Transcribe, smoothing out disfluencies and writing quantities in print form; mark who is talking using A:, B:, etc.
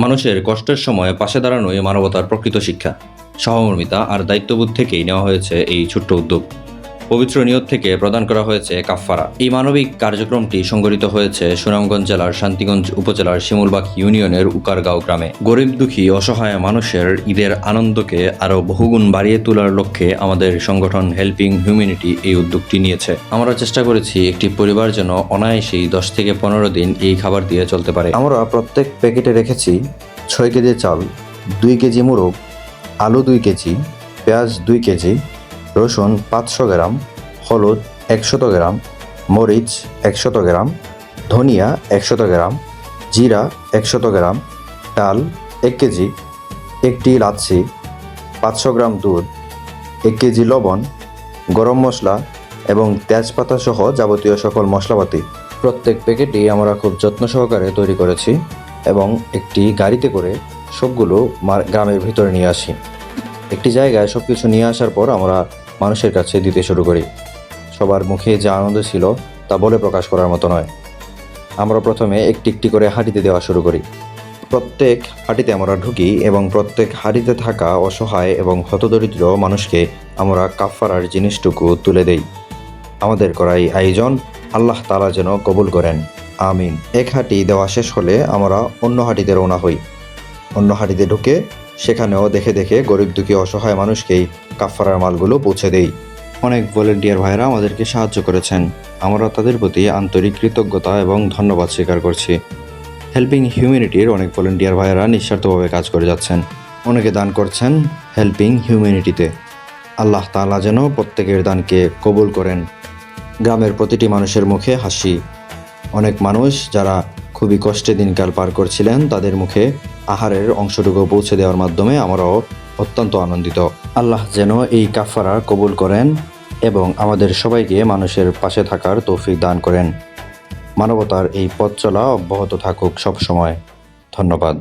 A: মানুষের কষ্টের সময় পাশে দাঁড়ানোই মানবতার প্রকৃত শিক্ষা। সহমর্মিতা আর দায়িত্ববোধ থেকেই নেওয়া হয়েছে এই ছোট্ট উদ্যোগ। পবিত্র নিয়ত থেকে প্রদান করা হয়েছে কাফফারা। এই মানবিক কার্যক্রমটি সংগঠিত হয়েছে সুনামগঞ্জ জেলার শান্তিগঞ্জ উপজেলার শিমুলবাগ ইউনিয়নের উকারগাঁও গ্রামে। গরিব দুঃখী অসহায় মানুষের ঈদের আনন্দকে আরও বহুগুণ বাড়িয়ে তোলার লক্ষ্যে আমাদের সংগঠন হেল্পিং হিউম্যানিটি এই উদ্যোগটি নিয়েছে। আমরা চেষ্টা করেছি একটি পরিবার যেন অনায়াসেই 10 থেকে 15 দিন এই খাবার দিয়ে চলতে পারে।
B: আমরা প্রত্যেক প্যাকেটে রেখেছি 6 কেজি চাল, 2 কেজি মুরগ, আলু 2 কেজি, পেঁয়াজ 2 কেজি, রসুন 500 গ্রাম, হলুদ 100 গ্রাম, মরিচ 100 গ্রাম, ধনিয়া 100 গ্রাম, জিরা 100 গ্রাম, ডাল 1 কেজি, একটি লাচ্ছি, 500 গ্রাম দুধ, 1 কেজি লবণ, গরম মশলা এবং তেজপাতা সহ যাবতীয় সকল মশলাপাতি। প্রত্যেক প্যাকেটই আমরা খুব যত্ন সহকারে তৈরি করেছি এবং একটি গাড়িতে করে সবগুলো গ্রামের ভিতরে নিয়ে আসি। একটি জায়গায় সব কিছু নিয়ে আসার পর আমরা মানুষের কাছে দিতে শুরু করি। সবার মুখে যে আনন্দ ছিল তা বলে প্রকাশ করার মতো নয়। আমরা প্রথমে একটি একটি করে হাঁড়িতে দেওয়া শুরু করি। প্রত্যেক হাঁড়িতে আমরা ঢুকি এবং প্রত্যেক হাঁড়িতে থাকা অসহায় এবং হতদরিদ্র মানুষকে আমরা কাফফারার জিনিসটুকু তুলে দেই। আমাদের করা এই আয়োজন আল্লাহ তাআলা যেন কবুল করেন, আমিন। এক হাঁটি দেওয়া শেষ হলে আমরা অন্য হাঁটিতে রওনা হই। অন্য হাঁটিতে ঢুকে সেখানেও দেখে দেখে গরিব দুঃখী অসহায় মানুষকেই কাফফারার মালগুলো পৌঁছে দেই। অনেক ভলেন্টিয়ার ভাইরা আমাদেরকে সাহায্য করেছেন। আমরা তাদের প্রতি আন্তরিক কৃতজ্ঞতা এবং ধন্যবাদ স্বীকার করছি। হেল্পিং হিউম্যানিটির অনেক ভলেন্টিয়ার ভাইয়েরা নিঃস্বার্থভাবে কাজ করে যাচ্ছেন। অনেকে দান করছেন হেল্পিং হিউম্যানিটিতে। আল্লাহ তাআলা যেন প্রত্যেকের দানকে কবুল করেন। গ্রামের প্রতিটি মানুষের মুখে হাসি। অনেক মানুষ যারা খুবই কষ্টে দিনকাল পার করছিলেন তাদের মুখে আহারের অংশটুকু পৌঁছে দেওয়ার মাধ্যমে আমরাও অত্যন্ত আনন্দিত। আল্লাহ যেন এই কাফফারা কবুল করেন এবং আমাদের সবাইকে মানুষের পাশে থাকার তৌফিক দান করেন। মানবতার এই পথ চলা অব্যাহত থাকুক সব সময়। ধন্যবাদ।